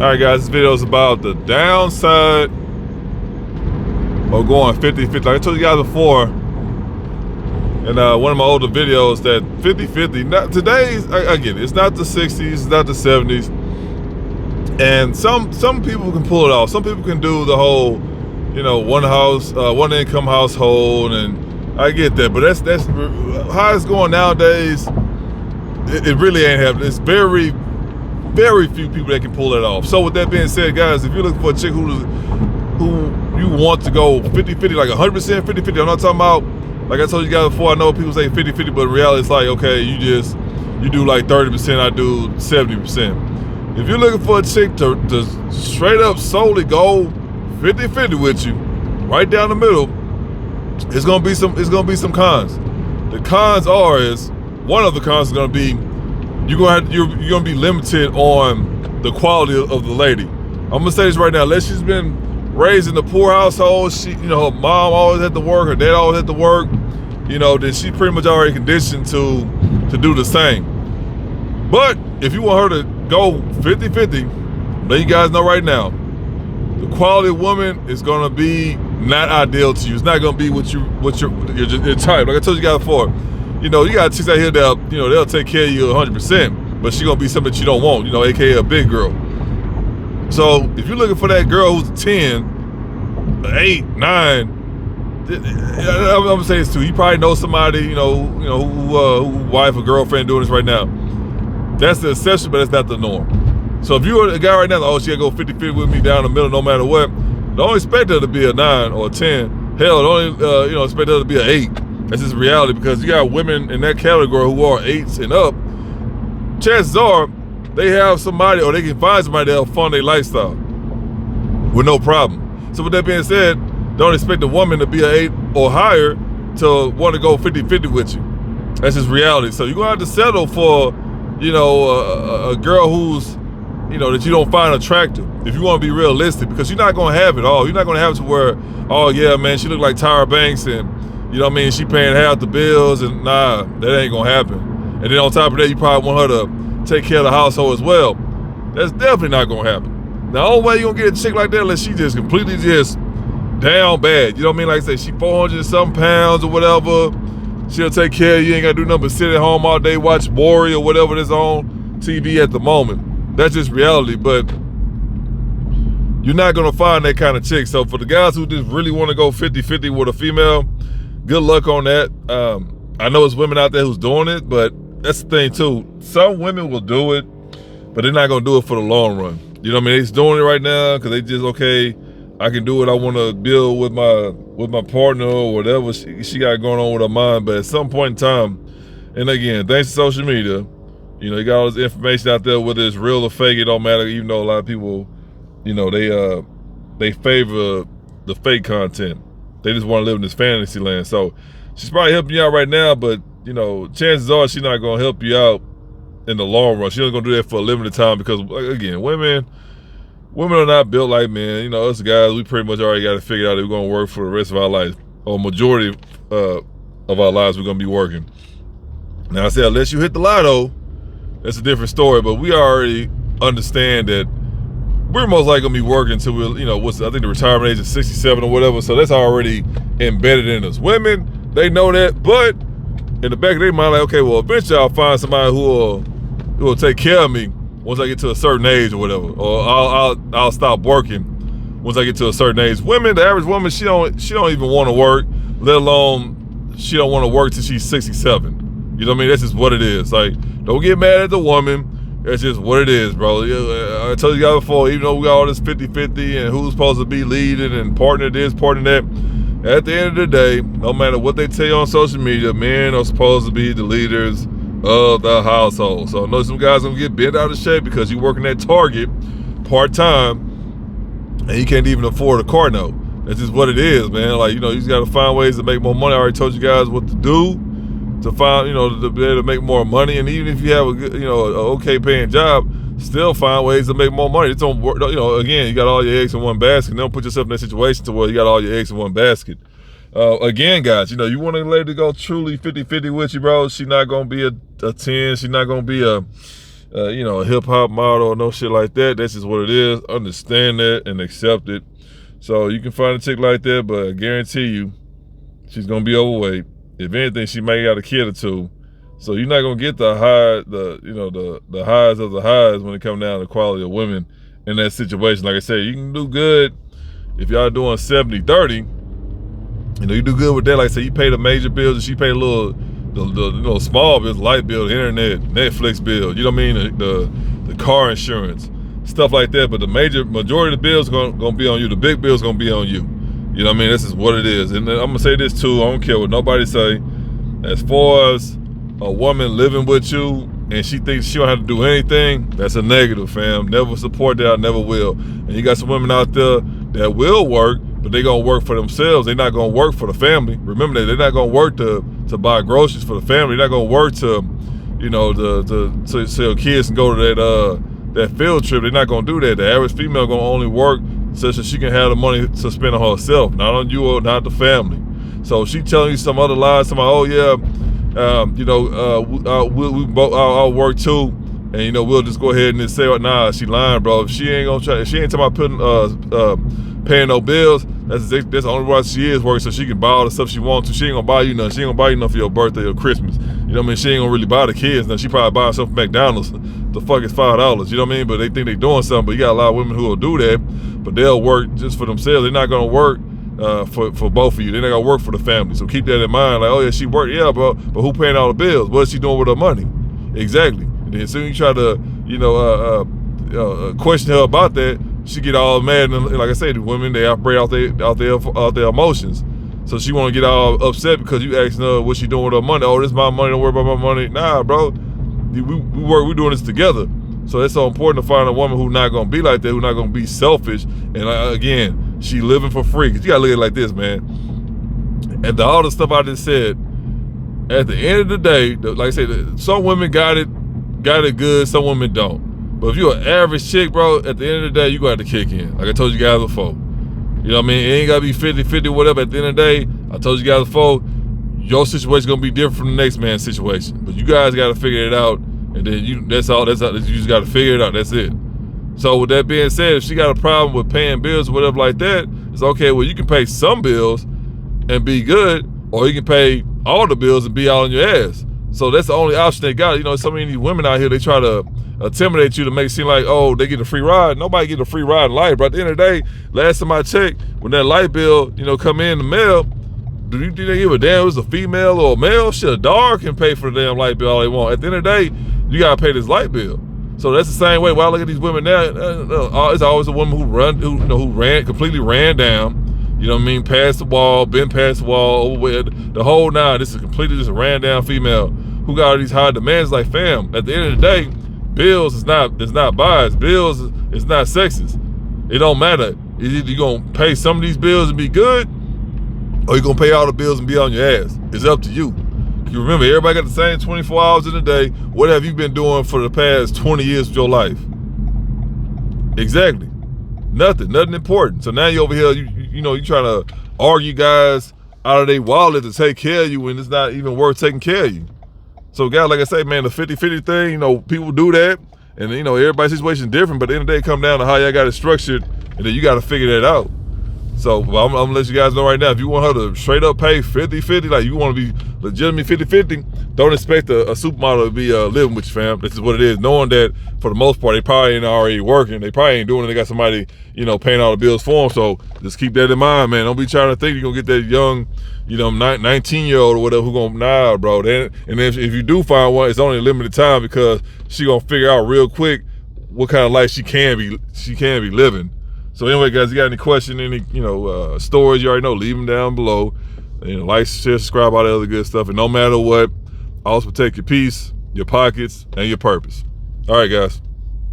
Alright guys, this video is about the downside of going 50-50. Like I told you guys before in one of my older videos that 50-50, not today's, I get it, it's not the 60s, it's not the 70s. And some people can pull it off. Some people can do the whole, one income household, and I get that, but that's how it's going nowadays. It really ain't happening. It's very few people that can pull that off. So with that being said, guys, if you're looking for a chick who you want to go 50-50, like 100% 50-50, I'm not talking about, like I told you guys before, I know people say 50-50, but in reality it's like, okay, you do like 30%, I do 70%. If you're looking for a chick to straight up solely go 50-50 with you, right down the middle, it's gonna be some cons. The cons one of the cons is gonna be you're gonna be limited on the quality of the lady. I'm gonna say this right now. Unless she's been raised in a poor household, her mom always had to work, her dad always had to work, then she's pretty much already conditioned to do the same. But if you want her to go 50-50, let you guys know right now, the quality of woman is gonna be not ideal to you. It's not gonna be what your type. Like I told you guys before, you got chicks out here that they'll take care of you 100%, but she gonna be something that you don't want, aka a big girl. So if you're looking for that girl who's 10, 8, 9, I'm gonna say this too. You probably know somebody, who wife or girlfriend doing this right now. That's the exception, but that's not the norm. So if you're a guy right now, she gotta go 50-50 with me down the middle, no matter what. Don't expect her to be a 9 or a 10. Hell, don't expect her to be an 8. That's just reality, because you got women in that category who are 8s and up. Chances are they have somebody, or they can find somebody that'll fund their lifestyle with no problem. So with that being said, don't expect a woman to be an 8 or higher to want to go 50-50 with you. That's just reality. So you're gonna have to settle for, a girl who's, that you don't find attractive, if you want to be realistic, because you're not gonna have it all. You're not gonna have it to where, oh yeah, man, she look like Tyra Banks and she paying half the bills, and nah, that ain't gonna happen. And then on top of that, you probably want her to take care of the household as well. That's definitely not gonna happen. Now, the only way you gonna get a chick like that unless she just completely down bad. Like I say, she 400 and something pounds or whatever. She'll take care of you. You ain't gotta do nothing but sit at home all day, watch Maury or whatever that's on TV at the moment. That's just reality, but you're not gonna find that kind of chick. So for the guys who just really wanna go 50-50 with a female, good luck on that. I know it's women out there who's doing it, but that's the thing too. Some women will do it, but they're not gonna do it for the long run. They're just doing it right now because they just, okay, I can do what I want to build with my partner or whatever she got going on with her mind. But at some point in time, and again, thanks to social media, you got all this information out there, whether it's real or fake, it don't matter. Even though a lot of people, they favor the fake content. They just want to live in this fantasy land. So she's probably helping you out right now, but chances are she's not gonna help you out in the long run. She's only gonna do that for a limited time, because again, women are not built like men. Us guys, we pretty much already got to figure out that we're gonna work for the rest of our life, or majority of our lives we're gonna be working. Now I said, unless you hit the lotto, that's a different story, but we already understand that we're most likely gonna be working until we're, I think the retirement age is 67 or whatever. So that's already embedded in us. Women, they know that, but in the back of their mind, like, okay, well, eventually I'll find somebody who will take care of me once I get to a certain age or whatever, or I'll stop working once I get to a certain age. Women, the average woman, she don't even want to work, let alone she don't want to work till she's 67. That's just what it is. Like, don't get mad at the woman. That's just what it is, bro. I told you guys before, even though we got all this 50-50 and who's supposed to be leading and partner this, partner that, at the end of the day, no matter what they tell you on social media, men are supposed to be the leaders of the household. So I know some guys gonna get bent out of shape because you're working at Target part-time and you can't even afford a car note. That's just what it is, man. Like, you just gotta find ways to make more money. I already told you guys what to do to find, to be able to make more money. And even if you have a good, an okay paying job, still find ways to make more money. It don't work, again, you got all your eggs in one basket. Don't put yourself in that situation to where you got all your eggs in one basket. Again, guys, you want a lady to go truly 50-50 with you, bro. She's not gonna be a 10. She's not gonna be a a hip hop model or no shit like that. That's just what it is. Understand that and accept it. So you can find a chick like that, but I guarantee you, she's gonna be overweight. If anything, she may got a kid or two. So you're not gonna get the highs of the highs when it comes down to quality of women in that situation. Like I said, you can do good if y'all doing 70-30. You do good with that. Like I said, you pay the major bills and she pay the small bills, light bill, the internet, Netflix bill, you know what I mean? The car insurance, stuff like that. But the majority of the bills gonna be on you. The big bills gonna be on you. You know what I mean? This is what it is. And I'm gonna say this too, I don't care what nobody say. As far as a woman living with you and she thinks she don't have to do anything, that's a negative, fam. Never support that, I never will. And you got some women out there that will work, but they gonna work for themselves. They're not gonna work for the family. Remember that, they're not gonna work to buy groceries for the family. They're not gonna work to sell kids and go to that field trip. They're not gonna do that. The average female gonna only work such that she can have the money to spend on herself, not on you or not the family. So she telling you some other lies, somebody, oh yeah, I'll work too, and we'll just go ahead and just say, nah, she lying, bro. If she ain't gonna try, if she ain't talking about paying no bills, that's the only reason she is working, so she can buy all the stuff she wants to. She ain't gonna buy you nothing. She ain't gonna buy you nothing for your birthday or Christmas. You know what I mean? She ain't gonna really buy the kids nothing. She probably buy herself from McDonald's. The fuck is $5? You know what I mean? But they think they doing something. But you got a lot of women who will do that, but they'll work just for themselves. They're not gonna work for both of you. They're not gonna work for the family. So keep that in mind. Like, oh yeah, she worked, yeah, but who paying all the bills? What is she doing with her money? Exactly. And then soon you try to, question her about that, she get all mad. And like I said, the women, they operate out their emotions. So she want to get all upset because you asking her what she doing with her money. Oh, this is my money. Don't worry about my money. Nah, bro. We're doing this together. So it's so important to find a woman who's not gonna be like that, who's not gonna be selfish. And again, she living for free. Cause you gotta look at it like this, man. And all the stuff I just said, at the end of the day, like I said, some women got it good, some women don't. But if you're an average chick, bro, at the end of the day, you gonna have to kick in. Like I told you guys before. You know what I mean? It ain't gotta be 50-50, whatever. At the end of the day, I told you guys before, your situation gonna be different from the next man's situation. But you guys gotta figure it out, and then that's all. You just gotta figure it out. That's it. So with that being said, if she got a problem with paying bills or whatever like that, it's okay. Well, you can pay some bills and be good, or you can pay all the bills and be all on your ass. So that's the only option they got. So many of these women out here, they try to intimidate you to make it seem like, oh, they get a free ride. Nobody get a free ride in life. But at the end of the day, last time I checked, when that light bill, come in the mail, do you think they give a damn if it's a female or a male? Shit, a dog can pay for the damn light bill all they want. At the end of the day, you gotta pay this light bill. So that's the same way. When I look at these women now, it's always a woman who completely ran down. You know what I mean? Past the wall, been past the wall, overweight, the whole nine. This is completely just a ran down female who got all these high demands. Like, fam, at the end of the day, bills is not biased. Bills is not sexist. It don't matter. Either you gonna pay some of these bills and be good, or you gonna pay all the bills and be on your ass. It's up to you. You remember, everybody got the same 24 hours in a day. What have you been doing for the past 20 years of your life? Exactly. Nothing important. So now you over here, you trying to argue guys out of their wallet to take care of you when it's not even worth taking care of you. So guys, like I say, man, the 50-50 thing, people do that. And everybody's situation is different, but at the end of the day, it come down to how y'all got it structured, and then you got to figure that out. So I'm gonna let you guys know right now, if you want her to straight up pay 50-50, like you want to be legitimately 50-50, don't expect a supermodel to be living with you, fam. This is what it is. Knowing that for the most part, they probably ain't already working. They probably ain't doing it. They got somebody, paying all the bills for them. So just keep that in mind, man. Don't be trying to think you're gonna get that young, 19-year-old or whatever who gonna, nah, bro. And if you do find one, it's only a limited time because she gonna figure out real quick what kind of life she can be living. So anyway, guys, you got any questions, any stories, you already know, leave them down below. Like, share, subscribe, all that other good stuff. And no matter what, always protect your peace, your pockets, and your purpose. All right, guys.